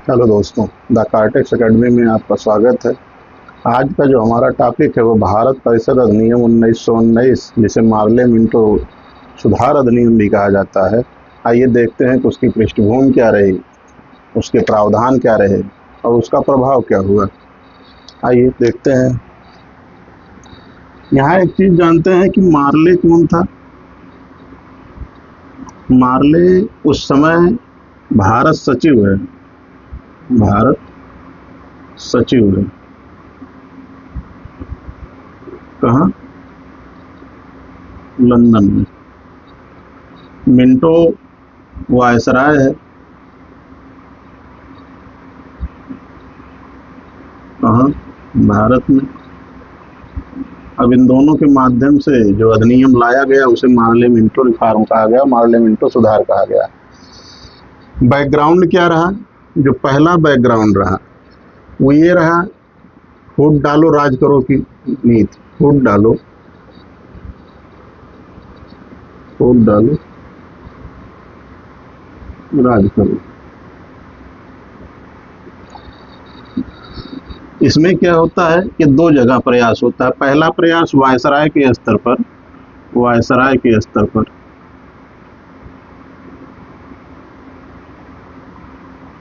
Hello दोस्तों, the cortex academy में आपका स्वागत है। आज का जो हमारा टॉपिक है वो भारत परिषद अधिनियम 1919, जिसे मार्ले मिंटो सुधार अधिनियम भी कहा जाता है। आइए देखते हैं कि उसकी पृष्ठभूमि क्या रही, उसके प्रावधान क्या रहे और उसका प्रभाव क्या हुआ। आइए देखते हैं। यहाँ एक चीज जानते हैं कि मार्ले कौन था। मार्ले उस समय भारत सचिव है। भारत सचिव है कहाँ? लंदन में। मिंटो वायसराय है कहाँ? भारत में। अब इन दोनों के माध्यम से जो अधिनियम लाया गया उसे मार्ले मिंटो रिफॉर्म कहा गया, मार्ले मिंटो सुधार कहा गया। बैकग्राउंड क्या रहा? जो पहला बैकग्राउंड रहा वो ये रहा, फूट डालो राज करो की नीति। फूट डालो, फूट डालो राज करो। इसमें क्या होता है कि दो जगह प्रयास होता है। पहला प्रयास वायसराय के स्तर पर, वायसराय के स्तर पर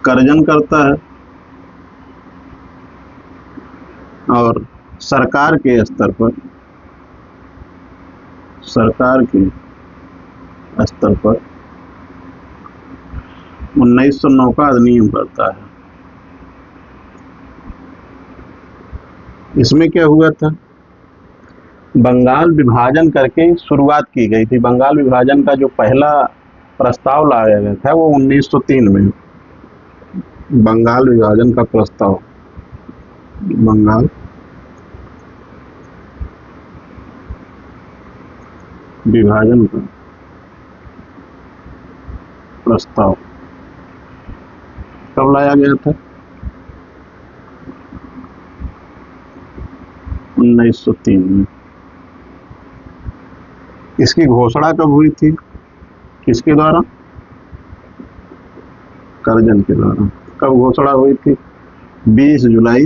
कर्जन करता है, और सरकार के स्तर पर, सरकार के स्तर पर 1909 का अधिनियम करता है। इसमें क्या हुआ था? बंगाल विभाजन करके शुरुआत की गई थी। बंगाल विभाजन का जो पहला प्रस्ताव लाया गया था वो 1903 में। बंगाल विभाजन का प्रस्ताव, बंगाल विभाजन का प्रस्ताव कब लाया गया था? 1903 में। इसकी घोषणा कब हुई थी? किसके द्वारा? कर्जन के द्वारा। कब घोषणा हुई थी? 20 जुलाई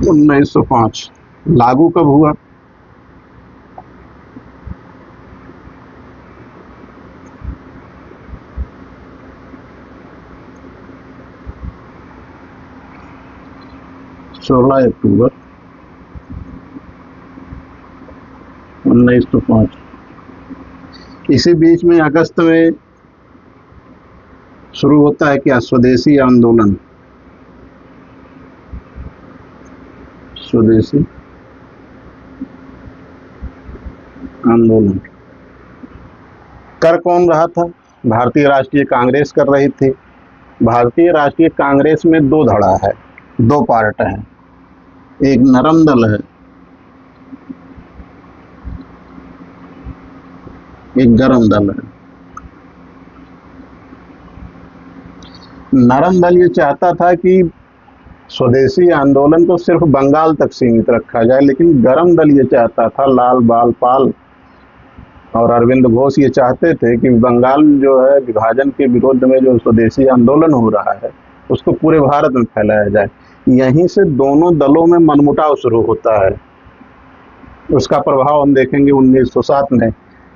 1905। लागू कब हुआ? सोलह अक्टूबर 1905। इसी बीच में अगस्त में शुरू होता है क्या? स्वदेशी आंदोलन। स्वदेशी आंदोलन कर कौन रहा था? भारतीय राष्ट्रीय कांग्रेस कर रही थी। भारतीय राष्ट्रीय कांग्रेस में दो धड़ा है, दो पार्ट हैं। एक नरम दल है, एक गरम दल है। नरम दल ये चाहता था कि स्वदेशी आंदोलन को सिर्फ बंगाल तक सीमित रखा जाए, लेकिन गरम दल ये चाहता था, लाल बाल पाल और अरविंद घोष ये चाहते थे कि बंगाल जो है विभाजन के विरोध में जो स्वदेशी आंदोलन हो रहा है उसको पूरे भारत में फैलाया जाए। यहीं से दोनों दलों में मनमुटाव शुरू होता है। उसका प्रभाव हम देखेंगे 1907 में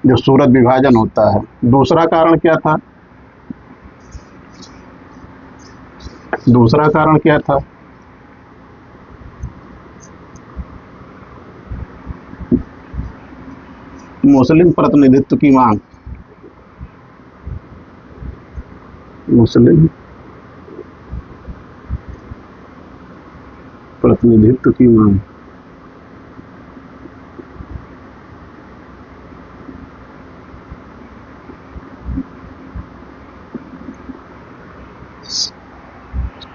जो सूरत विभाजन होता है। दूसरा कारण क्या था? दूसरा कारण क्या था? मुस्लिम प्रतिनिधित्व की मांग। मुस्लिम प्रतिनिधित्व की मांग।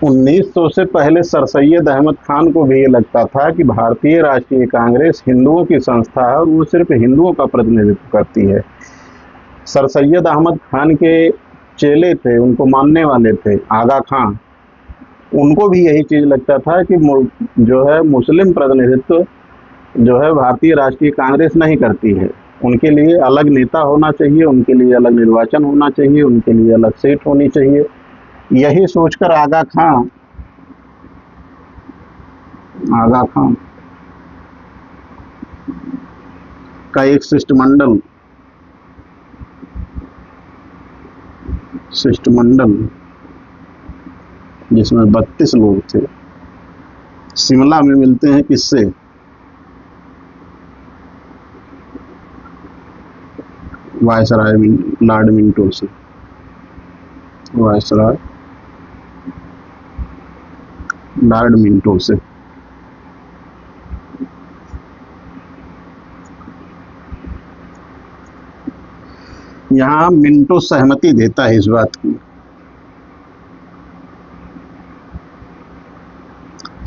उन्नीस सौ से पहले सर सैयद अहमद खान को भी ये लगता था कि भारतीय राष्ट्रीय कांग्रेस हिंदुओं की संस्था है और वो सिर्फ हिंदुओं का प्रतिनिधित्व करती है। सर सैयद अहमद खान के चेले थे, उनको मानने वाले थे, आगा खां। उनको भी यही चीज लगता था कि जो है मुस्लिम प्रतिनिधित्व जो है भारतीय राष्ट्रीय कांग्रेस नहीं करती है, उनके लिए अलग नेता होना चाहिए, उनके लिए अलग निर्वाचन होना चाहिए, उनके लिए अलग सीट होनी चाहिए। यही सोचकर आगा खां का एक शिष्टमंडल जिसमें 32 लोग थे, शिमला में मिलते हैं किससे? वायसराय लॉर्ड मिंटो से। वायसराय लॉर्ड मिंटो से। यहाँ मिंटो सहमति देता है इस बात की।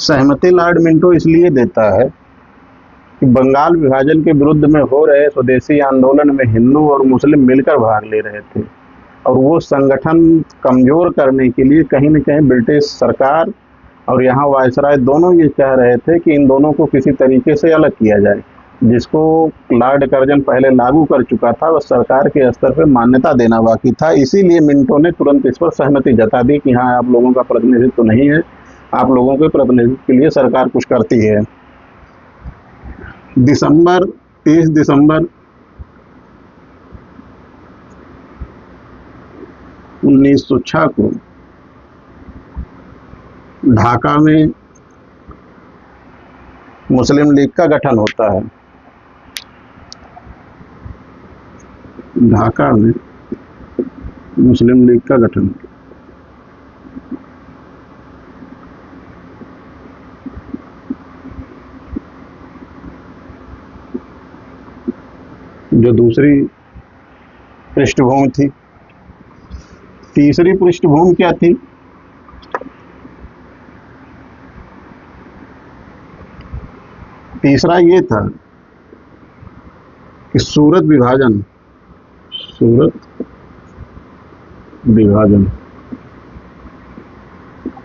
सहमति लॉर्ड मिंटो इसलिए देता है कि बंगाल विभाजन के विरुद्ध में हो रहे स्वदेशी आंदोलन में हिंदू और मुस्लिम मिलकर भाग ले रहे थे, और वो संगठन कमजोर करने के लिए कहीं न कहीं ब्रिटिश सरकार और यहाँ वायसराय दोनों ये चाह रहे थे कि इन दोनों को किसी तरीके से अलग किया जाए। जिसको लॉर्ड कर्जन पहले लागू कर चुका था, वह सरकार के स्तर पर मान्यता देना बाकी था। इसीलिए मिंटो ने तुरंत इस पर सहमति जता दी कि हाँ, आप लोगों का प्रतिनिधित्व तो नहीं है, आप लोगों के प्रतिनिधित्व के लिए सरकार कुछ करती है। 30 दिसंबर 1906 को ढाका में मुस्लिम लीग का गठन होता है। ढाका में मुस्लिम लीग का गठन। जो दूसरी पृष्ठभूमि थी। तीसरी पृष्ठभूमि क्या थी? तीसरा ये था कि सूरत विभाजन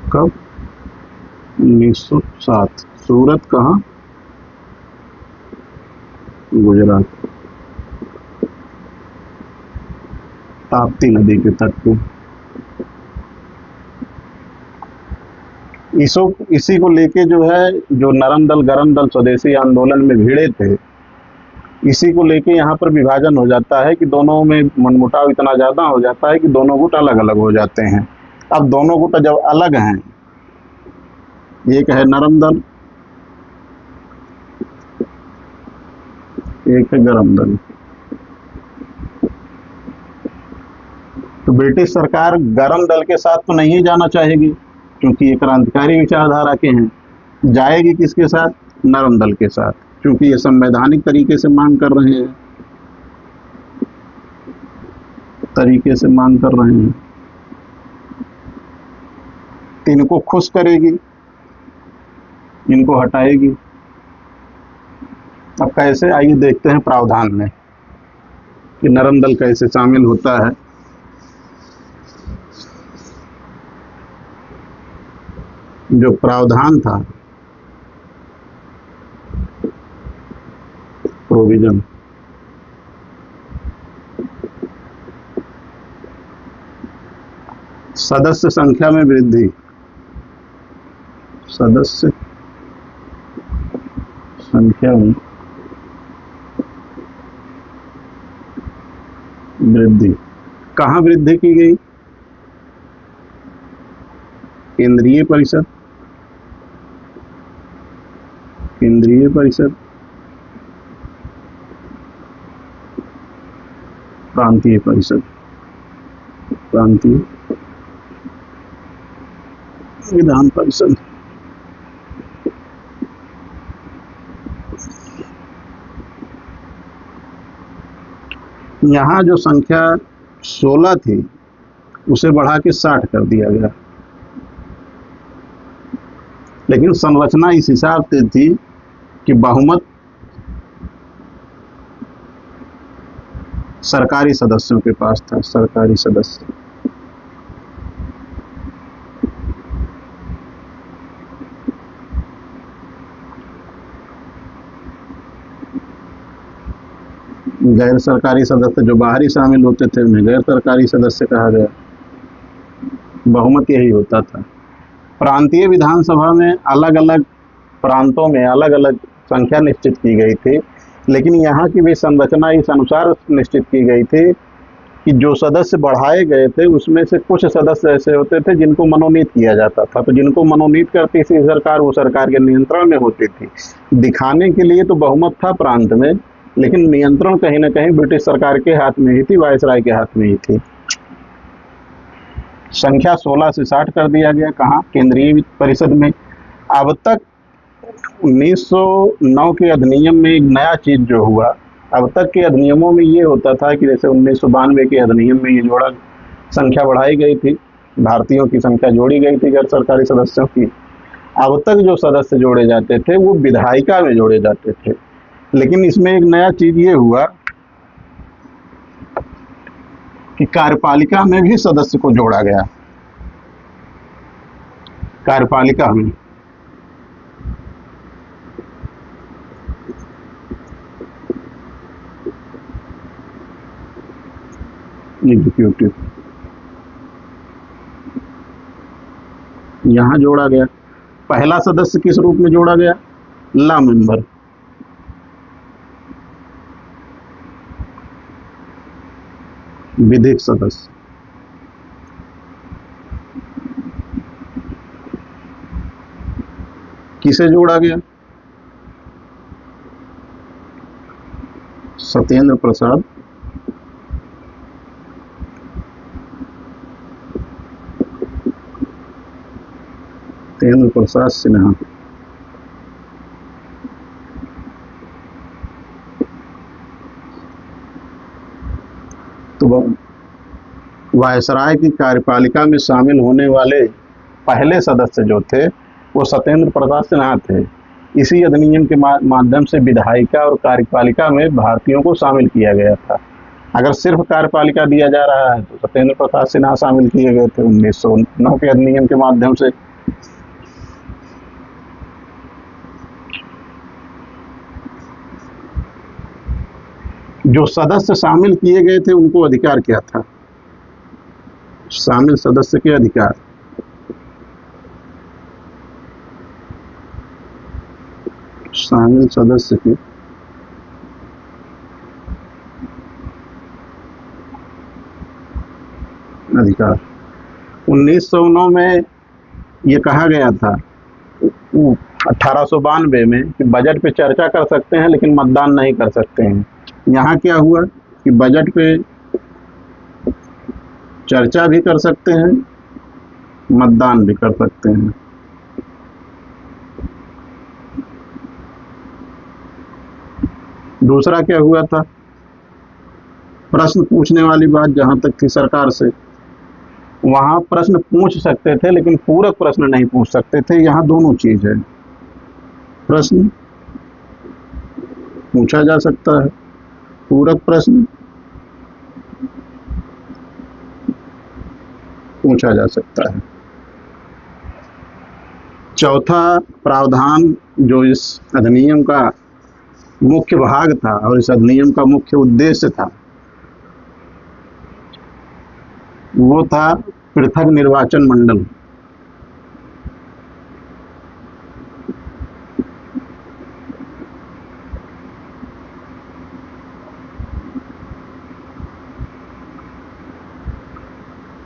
कब? 1907। सूरत कहाँ? गुजरात, ताप्ती नदी के तट पे। इसी को लेके जो है, जो नरम दल गरम दल स्वदेशी आंदोलन में भिड़े थे, इसी को लेके यहाँ पर विभाजन हो जाता है कि दोनों में मनमुटाव इतना ज़्यादा हो जाता है कि दोनों गुट अलग अलग हो जाते हैं। अब दोनों गुट जब अलग हैं, एक है नरम दल, एक है गरम दल। तो ब्रिटिश सरकार गरम दल के साथ तो नहीं जाना चाहेगी, क्योंकि ये क्रांतिकारी विचारधारा के हैं। जाएगी किसके साथ? नरम दल के साथ, क्योंकि ये संवैधानिक तरीके से मांग कर रहे हैं। इनको खुश करेगी, इनको हटाएगी। अब कैसे, आइए देखते हैं प्रावधान में कि नरम दल कैसे शामिल होता है। जो प्रावधान था, प्रोविजन, सदस्य संख्या में वृद्धि, सदस्य संख्या में वृद्धि। कहाँ वृद्धि की गई? केंद्रीय परिषद, प्रांतीय परिषद, प्रांतीय विधान परिषद। यहाँ जो संख्या 16 थी, उसे बढ़ा के 60 कर दिया गया। लेकिन संरचना इस हिसाब से थी कि बहुमत सरकारी सदस्यों के पास था, सरकारी सदस्य। गैर सरकारी सदस्य जो बाहरी शामिल होते थे उन्हें गैर सरकारी सदस्य कहा गया। बहुमत यही होता था। प्रांतीय विधानसभा में अलग अलग प्रांतों में अलग अलग संख्या निश्चित की गई थी, लेकिन यहाँ की भी संरचना इस अनुसार निश्चित की गई थी कि जो सदस्य बढ़ाए गए थे उसमें से कुछ सदस्य ऐसे होते थे जिनको मनोनीत किया जाता था, तो जिनको मनोनीत करती थी सरकार वो सरकार के नियंत्रण में होती थी। दिखाने के लिए तो बहुमत था प्रांत में, लेकिन नियंत्रण कहीं ना कहीं ब्रिटिश सरकार के हाथ में ही थी, वायसराय के हाथ में ही थी। संख्या 16 से 60 कर दिया गया। कहाँ? केंद्रीय परिषद में। अब तक 1909 के अधिनियम में एक नया चीज जो हुआ, अब तक के अधिनियमों में ये होता था कि जैसे 1992 के अधिनियम में ये जोड़ा संख्या बढ़ाई गई थी, भारतीयों की संख्या जोड़ी गई थी गैर सरकारी सदस्यों की। अब तक जो सदस्य जोड़े जाते थे वो विधायिका में जोड़े जाते थे, लेकिन इसमें एक नया चीज ये हुआ कि कार्यपालिका में भी सदस्य को जोड़ा गया। कार्यपालिका में एग्जीक्यूटिव यहां जोड़ा गया। पहला सदस्य किस रूप में जोड़ा गया? ला मेंबर। विधिक सदस्य। किसे जोड़ा गया? सत्येंद्र प्रसाद सिन्हा। तो वायसराय की कार्यपालिका में शामिल होने वाले पहले सदस्य जो थे वो सत्येंद्र प्रसाद सिन्हा थे। इसी अधिनियम के माध्यम से विधायिका और कार्यपालिका में भारतीयों को शामिल किया गया था। अगर सिर्फ कार्यपालिका दिया जा रहा है तो सत्येंद्र प्रसाद सिन्हा शामिल किए गए थे 1909 के अधिनियम के माध्यम से। जो सदस्य शामिल किए गए थे उनको अधिकार क्या था? शामिल सदस्य के अधिकार। शामिल सदस्य के अधिकार 1909 में ये कहा गया था 1892 में कि बजट पे चर्चा कर सकते हैं लेकिन मतदान नहीं कर सकते हैं। यहाँ क्या हुआ कि बजट पे चर्चा भी कर सकते हैं, मतदान भी कर सकते हैं। दूसरा क्या हुआ था? प्रश्न पूछने वाली बात जहां तक थी सरकार से, वहां प्रश्न पूछ सकते थे लेकिन पूरक प्रश्न नहीं पूछ सकते थे। यहाँ दोनों चीज है, प्रश्न पूछा जा सकता है, पूरक प्रश्न पूछा जा सकता है। चौथा प्रावधान जो इस अधिनियम का मुख्य भाग था और इस अधिनियम का मुख्य उद्देश्य था वो था पृथक निर्वाचन मंडल।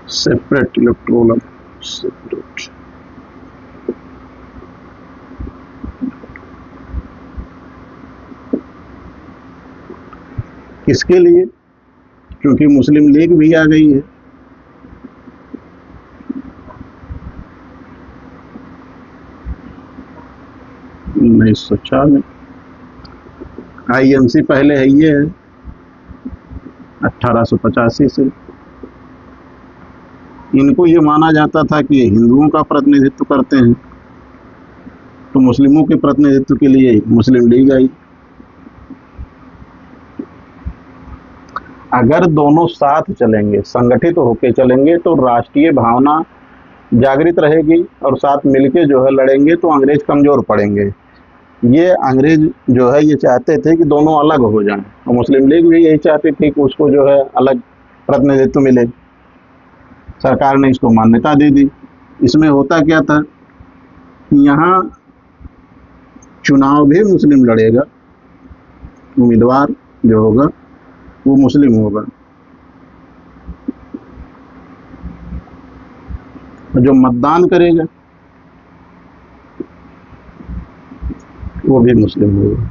Separate electoral separate. किसके लिए? क्योंकि मुस्लिम लीग भी आ गई है। उन्नीस सौ 4 में INC पहले है, ये है 1885 से। इनको ये माना जाता था कि हिंदुओं का प्रतिनिधित्व करते हैं, तो मुस्लिमों के प्रतिनिधित्व के लिए मुस्लिम लीग आई। अगर दोनों साथ चलेंगे, संगठित होकर चलेंगे तो राष्ट्रीय भावना जागृत रहेगी और साथ मिलके जो है लड़ेंगे तो अंग्रेज कमजोर पड़ेंगे। ये अंग्रेज जो है ये चाहते थे कि दोनों अलग हो जाएं, और मुस्लिम लीग भी यही चाहती थी कि उसको जो है अलग प्रतिनिधित्व मिले। सरकार ने इसको मान्यता दे दी। इसमें होता क्या था कि यहाँ चुनाव भी मुस्लिम लड़ेगा, उम्मीदवार जो होगा वो मुस्लिम होगा, और जो मतदान करेगा वो भी मुस्लिम होगा।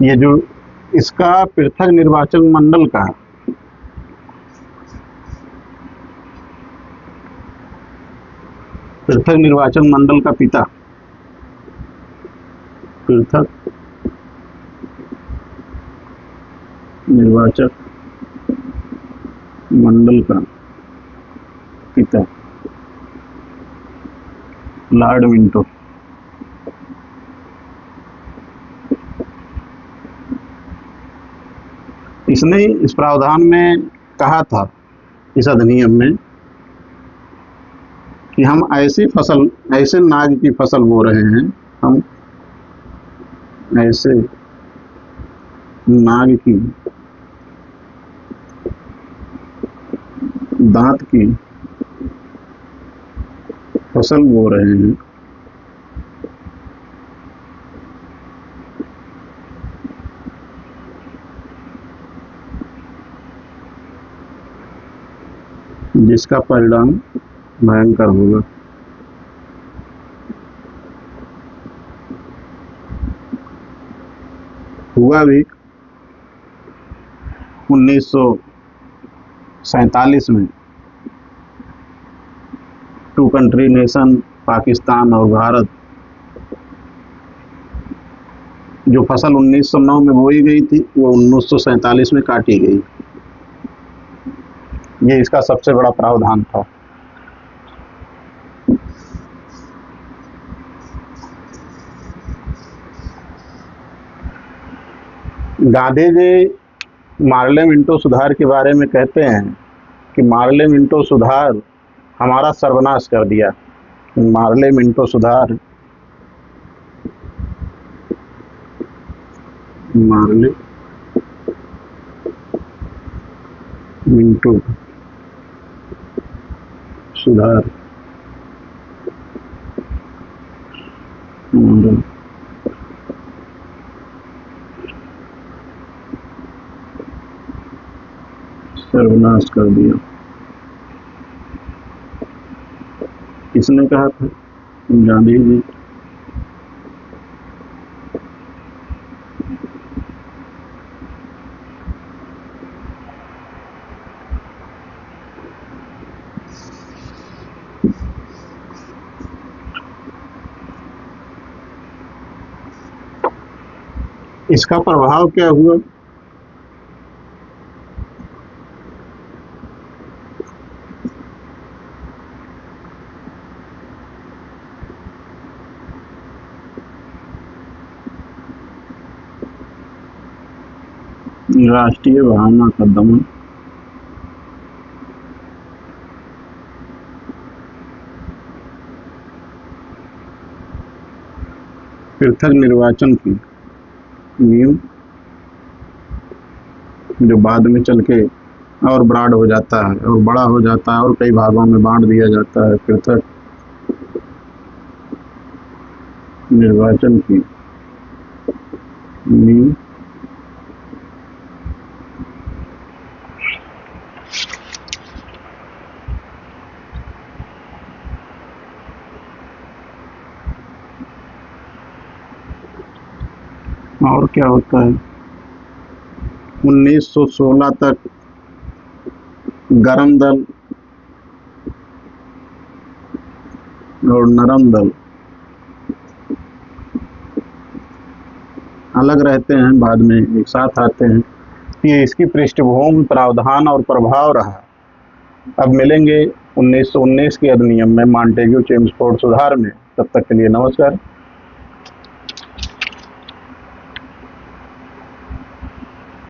ये जो इसका पृथक निर्वाचन मंडल का पृथक निर्वाचन मंडल का पिता, पृथक निर्वाचक मंडल का पिता लॉर्ड मिंटो। इसने इस प्रावधान में कहा था, इस अधिनियम में, कि हम ऐसे नाग की फसल बो रहे हैं, हम ऐसे नाग की दांत की फसल बो रहे हैं जिसका परिणाम भयंकर होगा। हुआ भी 1947 में टू कंट्री नेशन पाकिस्तान और भारत, जो फसल 1909 में बोई गई थी वो 1947 में काटी गई। ये इसका सबसे बड़ा प्रावधान था। गांधी जी मार्ले मिंटो सुधार के बारे में कहते हैं कि मार्ले मिंटो सुधार हमारा सर्वनाश कर दिया। मार्ले मिंटो सुधार, मार्ले मिंटो सुधार सर्वनाश कर दिया। किसने कहा था? गांधी जी। इसका प्रभाव क्या हुआ? राष्ट्रीय भावना का दमन, पृथक निर्वाचन की नियम जो बाद में चल के और ब्रॉड हो जाता है और बड़ा हो जाता है और कई भागों में बांट दिया जाता है। पृथक निर्वाचन की नियम और क्या होता है? 1916 तक गरम दल और नरम दल अलग रहते हैं, बाद में एक साथ आते हैं। ये इसकी पृष्ठभूमि, प्रावधान और प्रभाव रहा। अब मिलेंगे 1919 के अधिनियम में, मॉन्टेग्यू चेम्सफोर्ड सुधार में। तब तक के लिए नमस्कार।